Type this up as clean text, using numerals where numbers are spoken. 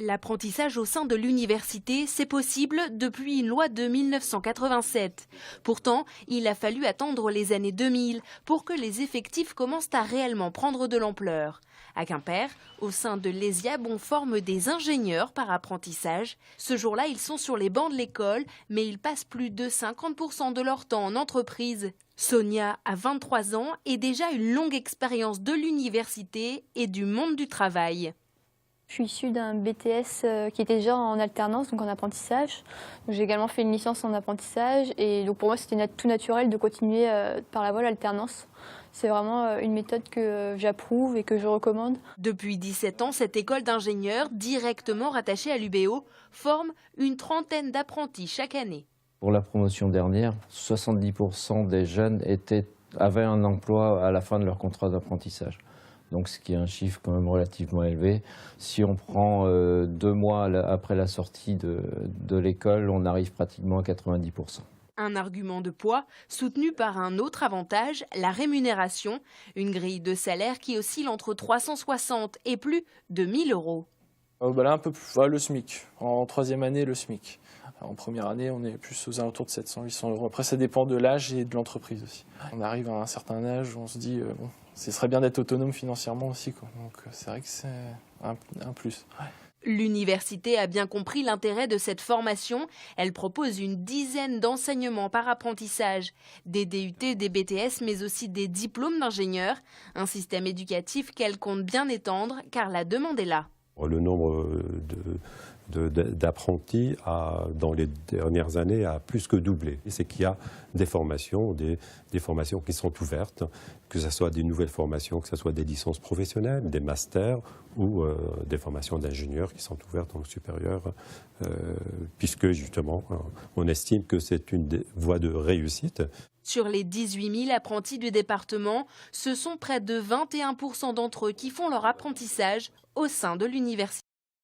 L'apprentissage au sein de l'université, c'est possible depuis une loi de 1987. Pourtant, il a fallu attendre les années 2000 pour que les effectifs commencent à réellement prendre de l'ampleur. À Quimper, au sein de l'ESIAB, on forme des ingénieurs par apprentissage. Ce jour-là, ils sont sur les bancs de l'école, mais ils passent plus de 50% de leur temps en entreprise. Sonia a 23 ans et déjà une longue expérience de l'université et du monde du travail. Je suis issue d'un BTS qui était déjà en alternance, donc en apprentissage. J'ai également fait une licence en apprentissage et donc pour moi c'était tout naturel de continuer par la voie l'alternance. C'est vraiment une méthode que j'approuve et que je recommande. Depuis 17 ans, cette école d'ingénieurs, directement rattachée à l'UBO, forme une trentaine d'apprentis chaque année. Pour la promotion dernière, 70% des jeunes avaient un emploi à la fin de leur contrat d'apprentissage. Donc ce qui est un chiffre quand même relativement élevé. Si on prend 2 mois après la sortie de l'école, on arrive pratiquement à 90%. Un argument de poids soutenu par un autre avantage, la rémunération, une grille de salaire qui oscille entre 360 et plus de 1 000 euros. Là, un peu plus, le SMIC. En 3e année, le SMIC. En première année, on est plus aux alentours de 700-800 euros. Après, ça dépend de l'âge et de l'entreprise aussi. On arrive à un certain âge où on se dit, bon, ce serait bien d'être autonome financièrement aussi, quoi. Donc c'est vrai que c'est un plus. Ouais. L'université a bien compris l'intérêt de cette formation. Elle propose une dizaine d'enseignements par apprentissage, des DUT, des BTS, mais aussi des diplômes d'ingénieurs. Un système éducatif qu'elle compte bien étendre, car la demande est là. Le nombre d'apprentis dans les dernières années a plus que doublé. C'est qu'il y a des formations qui sont ouvertes, que ce soit des nouvelles formations, que ce soit des licences professionnelles, des masters ou des formations d'ingénieurs qui sont ouvertes dans le supérieur, puisque justement on estime que c'est une voie de réussite. Sur les 18 000 apprentis du département, ce sont près de 21% d'entre eux qui font leur apprentissage au sein de l'université.